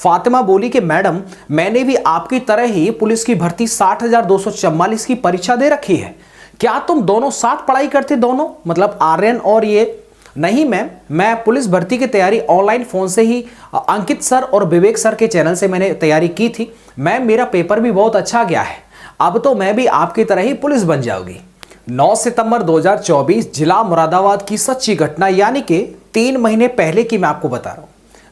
फातिमा बोली कि मैडम, मैंने भी आपकी तरह ही पुलिस की भर्ती 60,244 की परीक्षा दे रखी है। क्या तुम दोनों साथ पढ़ाई करते? दोनों मतलब आर्यन और ये? नहीं मैम, मैं पुलिस भर्ती की तैयारी ऑनलाइन फोन से ही अंकित सर और विवेक सर के चैनल से मैंने तैयारी की थी। मैम मेरा पेपर भी बहुत अच्छा गया है, अब तो मैं भी आपकी तरह ही पुलिस बन जाऊंगी। 9 सितंबर 2024 जिला मुरादाबाद की सच्ची घटना, यानी कि 3 महीने पहले की मैं आपको बता रहा हूं।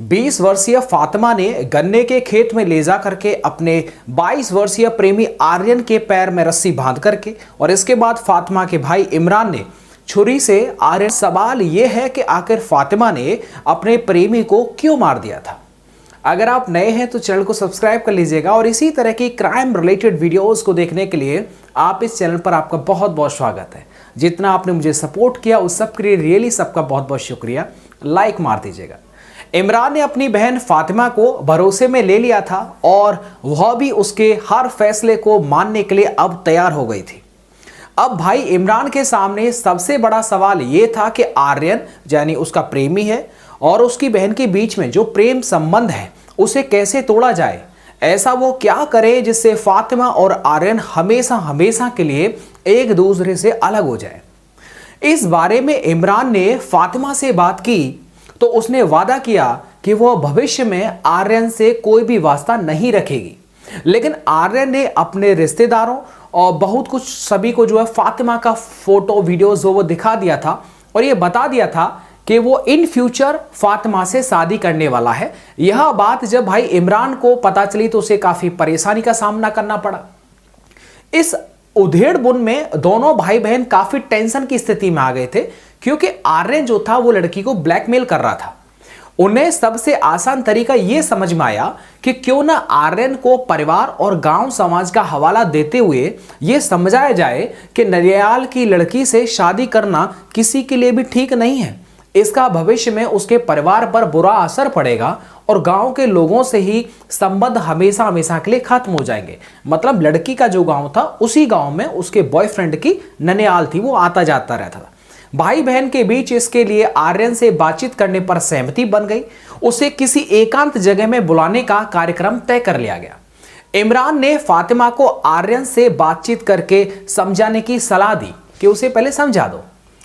20 वर्षीय फातिमा ने गन्ने के खेत में ले जा करके अपने 22 वर्षीय प्रेमी आर्यन के पैर में रस्सी बांध करके, और इसके बाद फातिमा के भाई इमरान ने छुरी से आर्यन। सवाल यह है कि आखिर फातिमा ने अपने प्रेमी को क्यों मार दिया था? अगर आप नए हैं तो चैनल को सब्सक्राइब कर लीजिएगा, और इसी तरह की क्राइम रिलेटेड वीडियोस को देखने के लिए आप इस चैनल पर आपका बहुत बहुत स्वागत है। जितना आपने मुझे सपोर्ट किया उस सब के लिए रियली सबका बहुत बहुत शुक्रिया। लाइक मार दीजिएगा। इमरान ने अपनी बहन फातिमा को भरोसे में ले लिया था और वह भी उसके हर फैसले को मानने के लिए अब तैयार हो गई थी। अब भाई इमरान के सामने सबसे बड़ा सवाल यह था कि आर्यन यानी उसका प्रेमी है और उसकी बहन के बीच में जो प्रेम संबंध है उसे कैसे तोड़ा जाए। ऐसा वो क्या करे जिससे फातिमा और आर्यन हमेशा हमेशा के लिए एक दूसरे से अलग हो जाए। इस बारे में इमरान ने फातिमा से बात की तो उसने वादा किया कि वह भविष्य में आर्यन से कोई भी वास्ता नहीं रखेगी। लेकिन आर्यन ने अपने रिश्तेदारों और बहुत कुछ सभी को जो है फातिमा का फोटो वीडियोस वो दिखा दिया था और ये बता दिया था कि वो इन फ्यूचर फातिमा से शादी करने वाला है। यह बात जब भाई इमरान को पता चली तो उसे काफी परेशानी का सामना करना पड़ा। इस उधेड़ बुन में दोनों भाई बहन काफी टेंशन की स्थिति में आ गए थे, क्योंकि आर्यन जो था वो लड़की को ब्लैकमेल कर रहा था। उन्हें सबसे आसान तरीका यह समझ में आया कि क्यों ना आर्यन को परिवार और गांव समाज का हवाला देते हुए यह समझाया जाए कि नरियाल की लड़की से शादी करना किसी के लिए भी ठीक नहीं है। इसका भविष्य में उसके परिवार पर बुरा असर पड़ेगा और गांव के लोगों से ही संबंध हमेशा हमेशा के लिए खत्म हो जाएंगे। मतलब लड़की का जो गांव था उसी गांव में उसके बॉयफ्रेंड की ननियाल थी, वो आता जाता रहता था। भाई बहन के बीच इसके लिए आर्यन से बातचीत करने पर सहमति बन गई। उसे किसी एकांत जगह में बुलाने का कार्यक्रम तय कर लिया गया। इमरान ने फातिमा को आर्यन से बातचीत करके समझाने की सलाह दी कि उसे पहले समझा दो,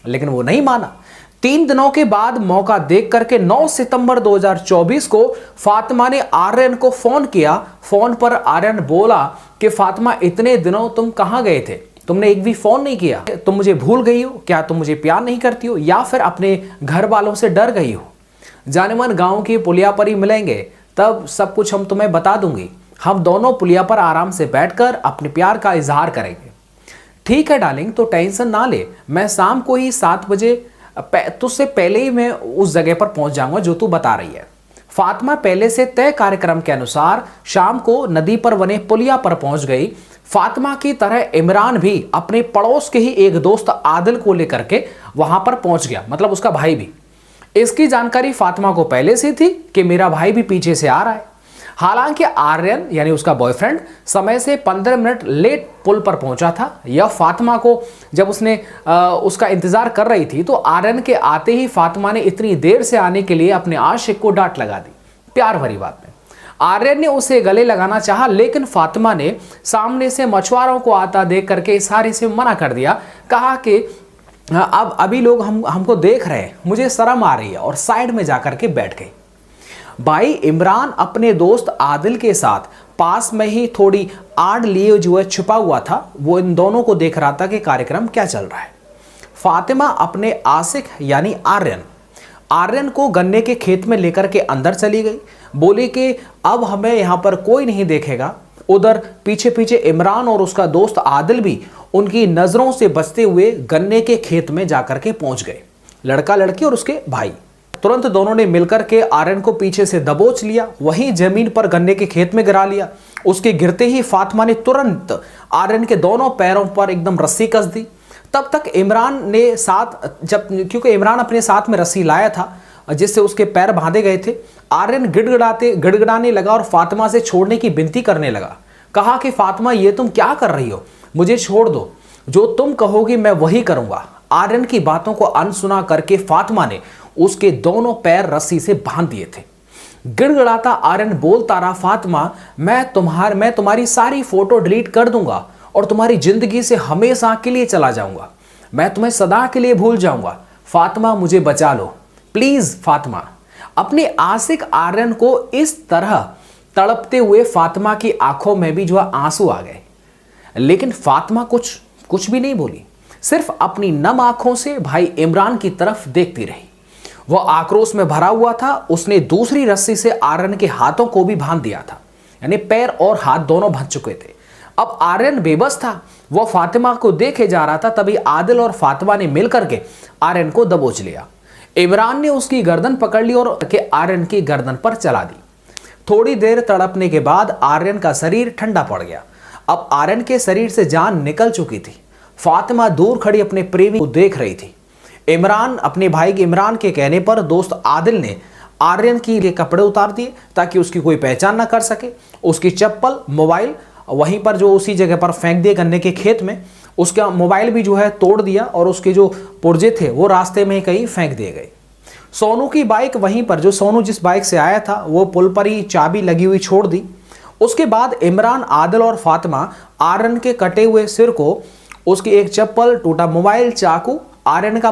लेकिन वो नहीं माना। 3 दिनों के बाद मौका देख करके 9 सितंबर 2024 को फातिमा ने आर्यन को फोन किया। फोन पर आर्यन बोला कि फातिमा, इतने दिनों तुम कहां गए थे? तुमने एक भी फोन नहीं किया। तुम मुझे भूल गई हो? क्या तुम मुझे प्यार नहीं करती हो, या फिर अपने घर वालों से डर गई हो? जाने मन गांव की पुलिया पर ही मिलेंगे, तब सब कुछ हम तुम्हें बता दूंगी। हम दोनों पुलिया पर आराम से बैठकर अपने प्यार का इजहार करेंगे। ठीक है डार्लिंग, तो टेंशन ना ले, मैं शाम को ही 7 बजे तुझसे पहले ही मैं उस जगह पर पहुंच जाऊंगा जो तू बता रही है। फातिमा पहले से तय कार्यक्रम के अनुसार शाम को नदी पर बने पुलिया पर पहुंच गई। फातिमा की तरह इमरान भी अपने पड़ोस के ही एक दोस्त आदिल को लेकर के वहां पर पहुंच गया, मतलब उसका भाई भी। इसकी जानकारी फातिमा को पहले से थी कि मेरा भाई भी पीछे से आ रहा है। हालांकि आर्यन यानी उसका बॉयफ्रेंड समय से 15 मिनट लेट पुल पर पहुंचा था। यह फातिमा को जब उसने उसका इंतजार कर रही थी तो आर्यन के आते ही फातिमा ने इतनी देर से आने के लिए अपने आशिक को डांट लगा दी। प्यार भरी बात में आर्यन ने उसे गले लगाना चाहा, लेकिन फातिमा ने सामने से मछुआरों को आता देख करके इशारे से मना कर दिया। कहा कि अब अभी लोग हमको देख रहे हैं, मुझे शर्म आ रही है, और साइड में जाकर के बैठ गई। भाई इमरान अपने दोस्त आदिल के साथ पास में ही थोड़ी आड़ लिए जो है छुपा हुआ था। वो इन दोनों को देख रहा था कि कार्यक्रम क्या चल रहा है। फातिमा अपने आशिक यानी आर्यन को गन्ने के खेत में लेकर के अंदर चली गई। बोली कि अब हमें यहां पर कोई नहीं देखेगा। उधर पीछे पीछे इमरान और उसका दोस्त आदिल भी उनकी नजरों से बचते हुए गन्ने के खेत में जाकर के पहुंच गए। लड़का लड़की और उसके भाई तुरंत दोनों ने मिलकर के आर्यन को पीछे से दबोच लिया, वहीं जमीन पर गन्ने के खेत में गिरा लिया। उसके गिरते ही फातिमा ने तुरंत आर्यन के दोनों पैरों पर एकदम रस्सी कस दी। तब तक इमरान ने क्योंकि इमरान अपने साथ में रस्सी लाया था जिससे उसके पैर बांधे गए थे। आर्यन गिड़गिड़ाने लगा और फातिमा से छोड़ने की विनती करने लगा। कहा कि फातिमा, ये तुम क्या कर रही हो? मुझे छोड़ दो, जो तुम कहोगी मैं वही करूंगा। आर्यन की बातों को अनसुना करके फातिमा ने उसके दोनों पैर रस्सी से बांध दिए थे। गिड़गिड़ाता आर्यन बोलता रहा, फातिमा मैं तुम्हारी सारी फोटो डिलीट कर दूंगा और तुम्हारी जिंदगी से हमेशा के लिए चला जाऊंगा, मैं तुम्हें सदा के लिए भूल जाऊंगा, फातिमा मुझे बचा लो प्लीज फातिमा। अपने आशिक आर्यन को इस तरह तड़पते हुए फातिमा की आंखों में भी जो आंसू आ गए, लेकिन फातिमा कुछ भी नहीं बोली, सिर्फ अपनी नम आंखों से भाई इमरान की तरफ देखती रही। वह आक्रोश में भरा हुआ था। उसने दूसरी रस्सी से आर्यन के हाथों को भी बांध दिया था, यानी पैर और हाथ दोनों बंध चुके थे। अब आर्यन बेबस था, वह फातिमा को देखे जा रहा था। तभी आदिल और फातिमा ने मिलकर के आर्यन को दबोच लिया। इमरान ने उसकी गर्दन पकड़ ली और आर्यन की गर्दन पर चला दी। थोड़ी देर तड़पने के बाद आर्यन का शरीर ठंडा पड़ गया। अब आर्यन के शरीर से जान निकल चुकी थी। फातिमा दूर खड़ी अपने प्रेमी को देख रही थी। इमरान अपने भाई इमरान के कहने पर दोस्त आदिल ने आर्यन के कपड़े उतार दिए ताकि उसकी कोई पहचान ना कर सके। उसकी चप्पल, मोबाइल वहीं पर जो उसी जगह पर फेंक दिए गन्ने के खेत में। उसका मोबाइल भी जो है तोड़ दिया और उसके जो पुर्जे थे वो रास्ते में कहीं फेंक दिए गए। सोनू की बाइक वहीं पर, जो सोनू जिस बाइक से आया था वो पुल पर ही चाबी लगी हुई छोड़ दी। उसके बाद इमरान, आदिल और फातिमा आर्यन के कटे हुए सिर को, उसकी एक चप्पल, टूटा मोबाइल, चाकू, आर्यन का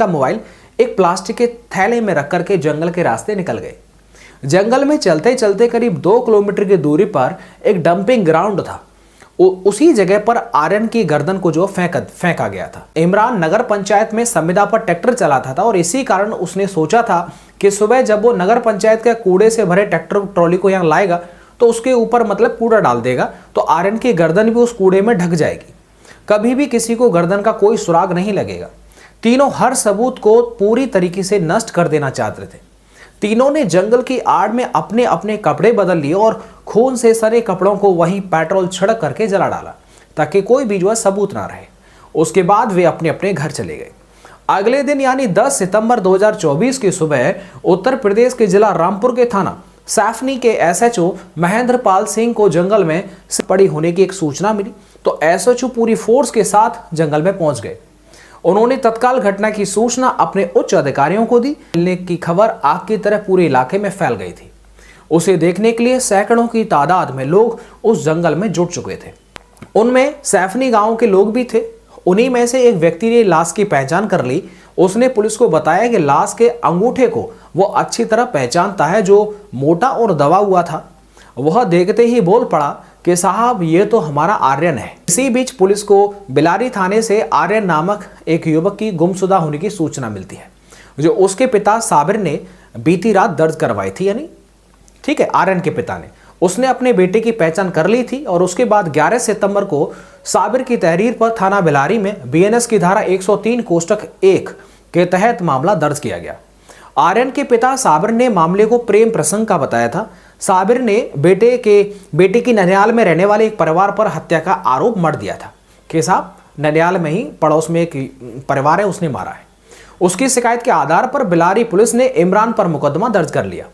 मोबाइल एक प्लास्टिक के थैले में रख करके जंगल के रास्ते निकल गए। जंगल में चलते चलते करीब 2 किलोमीटर की दूरी पर एक डंपिंग ग्राउंड था। उसी जगह पर आर्यन की गर्दन को जो फेंका गया था। इमरान नगर पंचायत में संविदा पर ट्रैक्टर चलाता था और इसी कारण उसने सोचा था कि सुबह जब वो नगर पंचायत के कूड़े से भरे ट्रैक्टर ट्रॉली को यहाँ लाएगा तो उसके ऊपर मतलब कूड़ा डाल देगा तो आर्यन की गर्दन भी उस कूड़े में ढक जाएगी, कभी भी किसी को गर्दन का कोई सुराग नहीं लगेगा। तीनों हर सबूत को पूरी तरीके से नष्ट कर देना चाहते थे। तीनों ने जंगल की आड़ में अपने अपने कपड़े बदल लिए और खून से सने कपड़ों को वहीं पेट्रोल छिड़क करके जला डाला ताकि कोई भी जो सबूत ना रहे। उसके बाद वे अपने अपने घर चले गए। अगले दिन यानी 10 सितंबर 2024 की सुबह उत्तर प्रदेश के जिला रामपुर के थाना सैफनी के एसएचओ महेंद्र पाल सिंह को जंगल में पड़ी होने की एक सूचना मिली तो एसएचओ पूरी फोर्स के साथ जंगल में पहुंच गए। उन्होंने तत्काल घटना की सूचना अपने उच्च अधिकारियों को दी। मिलने की खबर आग की तरह पूरे इलाके में फैल गई थी। उसे देखने के लिए सैकड़ों की तादाद में लोग उस जंगल में जुट चुके थे। उनमें सैफनी गांव के लोग भी थे। उन्हीं में से एक व्यक्ति ने लाश की पहचान कर ली। उसने पुलिस को बताया कि लाश के अंगूठे को वो अच्छी तरह पहचानता है, जो मोटा और दबा हुआ था। वह देखते ही बोल पड़ा कि साहब ये तो हमारा आर्यन है। इसी बीच पुलिस को बिलारी थाने से आर्यन नामक एक युवक की गुमशुदा होने की सूचना मिलती है, जो उसके पिता साबिर ने बीती रात दर्ज करवाई थी। यानी ठीक है, आर्यन के पिता ने उसने अपने बेटे की पहचान कर ली थी और उसके बाद 11 सितंबर को साबिर की तहरीर पर थाना बिलारी में बीएनएस की धारा 103 कोष्टक 1 के तहत मामला दर्ज किया गया। आर्यन के पिता साबिर ने मामले को प्रेम प्रसंग का बताया था। साबिर ने बेटे की ननिहाल में रहने वाले एक परिवार पर हत्या का आरोप मढ़ दिया था कि साहब ननिहाल में ही पड़ोस में एक परिवार है, उसने मारा है। उसकी शिकायत के आधार पर बिलारी पुलिस ने इमरान पर मुकदमा दर्ज कर लिया।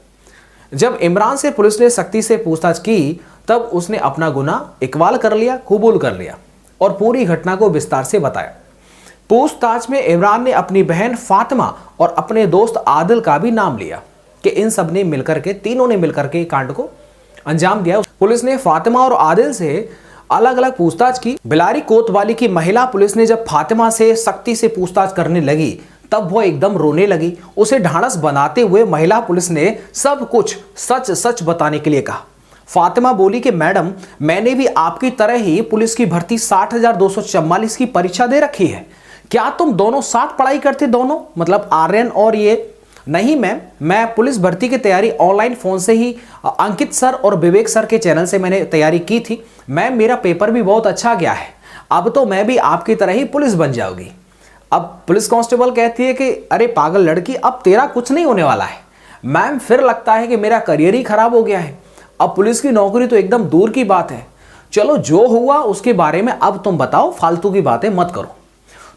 जब इमरान से पुलिस ने सख्ती से पूछताछ की तब उसने अपना गुनाह इकबाल कर लिया, कबूल कर लिया और पूरी घटना को विस्तार से बताया। पूछताछ में इमरान ने अपनी बहन फातिमा और अपने दोस्त आदिल का भी नाम लिया कि इन सब ने मिलकर के, तीनों ने मिलकर के कांड को अंजाम दिया। पुलिस ने फातिमा और आदिल से अलग अलग पूछताछ की। बिलारी कोतवाली की महिला पुलिस ने जब फातिमा से सख्ती से पूछताछ करने लगी तब वो एकदम रोने लगी। उसे ढांढस बनाते हुए महिला पुलिस ने सब कुछ सच सच बताने के लिए कहा। फातिमा बोली कि मैडम, मैंने भी आपकी तरह ही पुलिस की भर्ती 60,244 की परीक्षा दे रखी है। क्या तुम दोनों साथ पढ़ाई करते? दोनों मतलब आर्यन और ये? नहीं मैम, मैं पुलिस भर्ती की तैयारी ऑनलाइन फोन से ही अंकित सर और विवेक सर के चैनल से मैंने तैयारी की थी। मैम मेरा पेपर भी बहुत अच्छा गया है। अब तो मैं भी आपकी तरह ही पुलिस बन जाऊंगी। अब पुलिस कांस्टेबल कहती है कि अरे पागल लड़की, अब तेरा कुछ नहीं होने वाला है। मैम फिर लगता है कि मेरा करियर ही खराब हो गया है। अब पुलिस की नौकरी तो एकदम दूर की बात है। चलो जो हुआ उसके बारे में अब तुम बताओ, फालतू की बातें मत करो।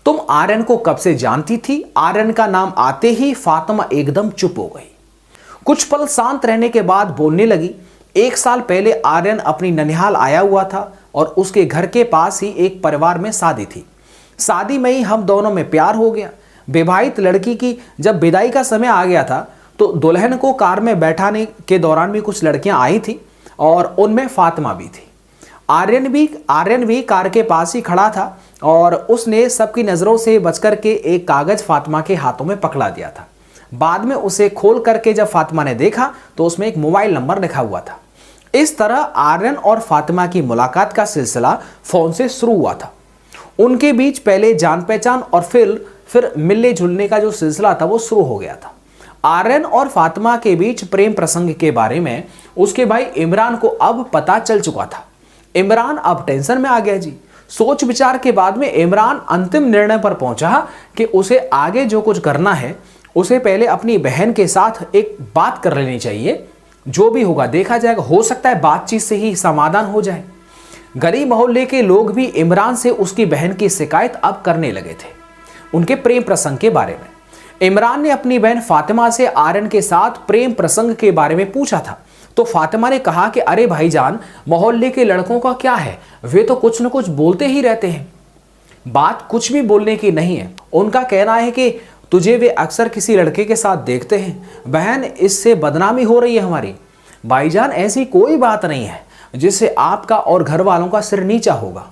तुम आर्यन को कब से जानती थी? आर्यन का नाम आते ही फातिमा एकदम चुप हो गई। कुछ पल शांत रहने के बाद बोलने लगी। 1 साल पहले आर्यन अपनी ननिहाल आया हुआ था और उसके घर के पास ही एक परिवार में शादी थी। शादी में ही हम दोनों में प्यार हो गया। विवाहित लड़की की जब विदाई का समय आ गया था तो दुल्हन को कार में बैठाने के दौरान भी कुछ लड़कियां आई थी और उनमें फातिमा भी थी। आर्यन भी कार के पास ही खड़ा था और उसने सबकी नज़रों से बचकर के एक कागज़ फातिमा के हाथों में पकड़ा दिया था। बाद में उसे खोल करके जब फातिमा ने देखा तो उसमें एक मोबाइल नंबर लिखा हुआ था। इस तरह आर्यन और फातिमा की मुलाकात का सिलसिला फ़ोन से शुरू हुआ था। उनके बीच पहले जान पहचान और फिर मिलने जुलने का जो सिलसिला था वो शुरू हो गया था। आर्यन और फातिमा के बीच प्रेम प्रसंग के बारे में उसके भाई इमरान को अब पता चल चुका था। इमरान अब टेंशन में आ गया जी। सोच विचार के बाद में इमरान अंतिम निर्णय पर पहुंचा कि उसे आगे जो कुछ करना है उसे पहले अपनी बहन के साथ एक बात कर लेनी चाहिए। जो भी होगा देखा जाएगा, हो सकता है बातचीत से ही समाधान हो जाए। गली मोहल्ले के लोग भी इमरान से उसकी बहन की शिकायत अब करने लगे थे उनके प्रेम प्रसंग के बारे में। इमरान ने अपनी बहन फातिमा से आर्यन के साथ प्रेम प्रसंग के बारे में पूछा था तो फातिमा ने कहा कि अरे भाईजान, मोहल्ले के लड़कों का क्या है, वे तो कुछ न कुछ बोलते ही रहते हैं, बात कुछ भी बोलने की नहीं है। उनका कहना है कि तुझे वे अक्सर किसी लड़के के साथ देखते हैं। बहन, इससे बदनामी हो रही है हमारी। भाईजान, ऐसी कोई बात नहीं है जिससे आपका और घर वालों का सिर नीचा होगा।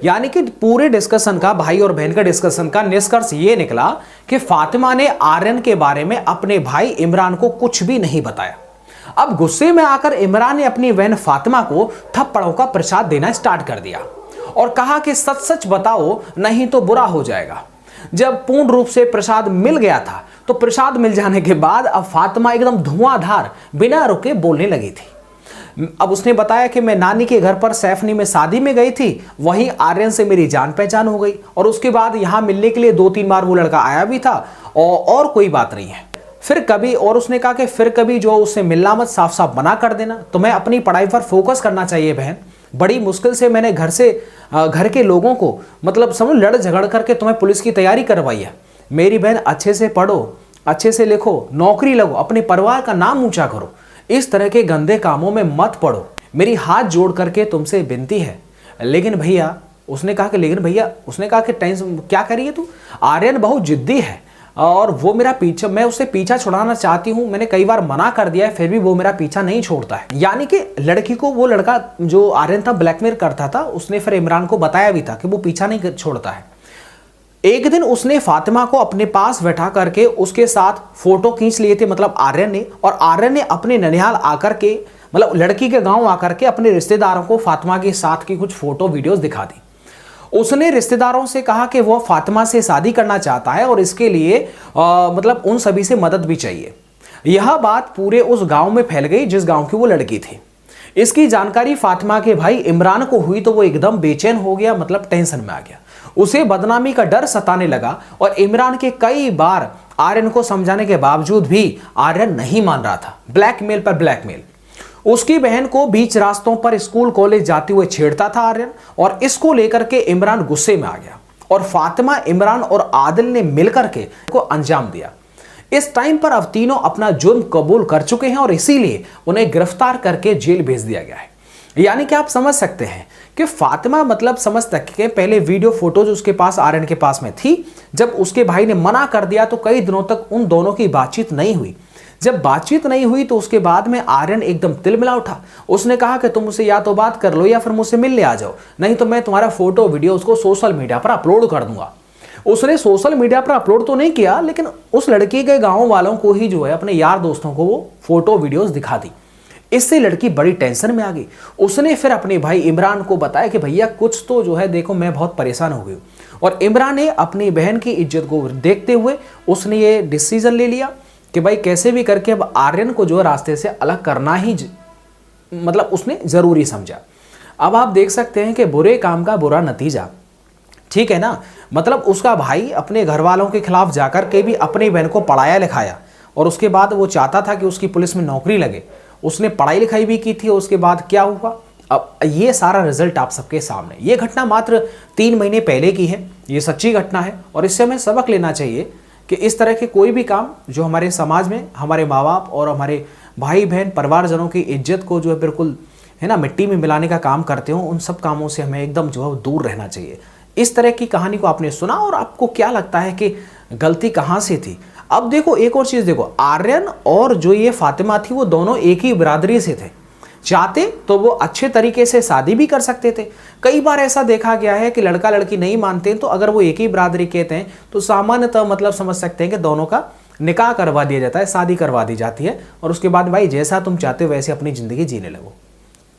यानी कि पूरे डिस्कशन का, भाई और बहन का डिस्कशन का निष्कर्ष ये निकला कि फातिमा ने आर्यन के बारे में अपने भाई इमरान को कुछ भी नहीं बताया। अब गुस्से में आकर इमरान ने अपनी बहन फातिमा को थप्पड़ों का प्रसाद देना स्टार्ट कर दिया और कहा कि सच सच बताओ, नहीं तो बुरा हो जाएगा। जब पूर्ण रूप से प्रसाद मिल गया था तो प्रसाद मिल जाने के बाद अब फातिमा एकदम धुआंधार बिना रुके बोलने लगी थी। अब उसने बताया कि मैं नानी के घर पर सैफनी में शादी में गई थी, वहीं आर्यन से मेरी जान पहचान हो गई और उसके बाद यहाँ मिलने के लिए 2-3 बार वो लड़का आया भी था और कोई बात नहीं है। फिर कभी, और उसने कहा कि फिर कभी जो उससे मिलना मत, साफ साफ मना कर देना। तो मैं अपनी पढ़ाई पर फोकस करना चाहिए बहन। बड़ी मुश्किल से मैंने घर के लोगों को मतलब समझ लड़ झगड़ करके तुम्हें पुलिस की तैयारी करवाई है। मेरी बहन, अच्छे से पढ़ो, अच्छे से लिखो, नौकरी लगो, अपने परिवार का नाम ऊंचा करो, इस तरह के गंदे कामों में मत पड़ो। मेरी हाथ जोड़ करके तुमसे विनती है। लेकिन भैया, उसने कहा कि टेंशन क्या करिए तू, आर्यन बहुत जिद्दी है और वो मेरा पीछा, मैं उससे पीछा छुड़ाना चाहती हूँ। मैंने कई बार मना कर दिया है, फिर भी वो मेरा पीछा नहीं छोड़ता है। यानी कि लड़की को वो लड़का जो आर्यन था ब्लैकमेल करता था, उसने फिर इमरान को बताया भी था कि वो पीछा नहीं छोड़ता है। एक दिन उसने फातिमा को अपने पास बैठा करके उसके साथ फोटो खींच लिए थे, मतलब आर्यन ने, और आर्यन ने अपने ननिहाल आकर के, मतलब लड़की के गांव आकर के अपने रिश्तेदारों को फातिमा के साथ की कुछ फोटो वीडियोस दिखा दी। उसने रिश्तेदारों से कहा कि वह फातिमा से शादी करना चाहता है और इसके लिए मतलब उन सभी से मदद भी चाहिए। यह बात पूरे उस गांव में फैल गई जिस गांव की वो लड़की थी। इसकी जानकारी फातिमा के भाई इमरान को हुई तो वो एकदम बेचैन हो गया, मतलब टेंशन में आ गया। उसे बदनामी का डर सताने लगा और इमरान के कई बार आर्यन को समझाने के बावजूद भी आर्यन नहीं मान रहा था। ब्लैकमेल पर ब्लैकमेल। उसकी बहन को बीच रास्तों पर स्कूल कॉलेज जाते हुए छेड़ता था आर्यन, और इसको लेकर के इमरान गुस्से में आ गया और फातिमा, इमरान और आदिल ने मिलकर के को अंजाम दिया। इस टाइम पर अब तीनों अपना जुर्म कबूल कर चुके हैं और इसीलिए उन्हें गिरफ्तार करके जेल भेज दिया गया है। यानी कि आप समझ सकते हैं कि फातिमा, मतलब समझ सकते हैं, पहले वीडियो फोटोज उसके पास, आर्यन के पास में थी। जब उसके भाई ने मना कर दिया तो कई दिनों तक उन दोनों की बातचीत नहीं हुई। जब बातचीत नहीं हुई तो उसके बाद में आर्यन एकदम तिलमिला उठा। उसने कहा कि तुम मुझसे या तो बात कर लो या फिर मुझसे मिलने आ जाओ, नहीं तो मैं तुम्हारा फोटो वीडियो उसको सोशल मीडिया पर अपलोड कर दूंगा। उसने सोशल मीडिया पर अपलोड तो नहीं किया, लेकिन उस लड़की के गांव वालों को ही जो है, अपने यार दोस्तों को वो फोटो वीडियोस दिखा दी। इससे लड़की बड़ी टेंशन में आ गई। उसने फिर अपने भाई इमरान को बताया कि भैया कुछ तो जो है देखो, मैं बहुत परेशान हो गई हूँ। और इमरान ने अपनी बहन की इज्जत को देखते हुए उसने ये डिसीजन ले लिया कि भाई कैसे भी करके अब आर्यन को जो रास्ते से अलग करना ही मतलब उसने ज़रूरी समझा। अब आप देख सकते हैं कि बुरे काम का बुरा नतीजा, ठीक है ना। मतलब उसका भाई अपने घर वालों के खिलाफ जाकर के भी अपनी बहन को पढ़ाया लिखाया और उसके बाद वो चाहता था कि उसकी पुलिस में नौकरी लगे। उसने पढ़ाई लिखाई भी की थी। उसके बाद क्या हुआ, अब ये सारा रिजल्ट आप सबके सामने। ये घटना मात्र 3 महीने पहले की है, ये सच्ची घटना है और इससे हमें सबक लेना चाहिए कि इस तरह के कोई भी काम जो हमारे समाज में हमारे माँ बाप और हमारे भाई बहन परिवारजनों की इज्जत को जो है बिल्कुल है ना मिट्टी में मिलाने का काम करते हो, उन सब कामों से हमें एकदम जो है दूर रहना चाहिए। इस तरह की कहानी को आपने सुना और आपको क्या लगता है कि गलती कहाँ से थी? अब देखो एक और चीज देखो, आर्यन और जो ये फातिमा थी वो दोनों एक ही बिरादरी से थे, चाहते तो वो अच्छे तरीके से शादी भी कर सकते थे। कई बार ऐसा देखा गया है कि लड़का लड़की नहीं मानते हैं तो अगर वो एक ही बिरादरी के हैं तो सामान्यतः मतलब समझ सकते हैं कि दोनों का निकाह करवा दिया जाता है, शादी करवा दी जाती है और उसके बाद भाई जैसा तुम चाहते हो वैसे अपनी जिंदगी जीने लगो।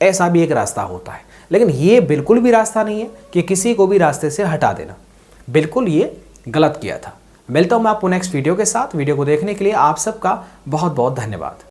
ऐसा भी एक रास्ता होता है, लेकिन ये बिल्कुल भी रास्ता नहीं है कि किसी को भी रास्ते से हटा देना, बिल्कुल ये गलत किया था। मिलता हूं मैं आपको नेक्स्ट वीडियो के साथ। वीडियो को देखने के लिए आप सबका बहुत बहुत धन्यवाद।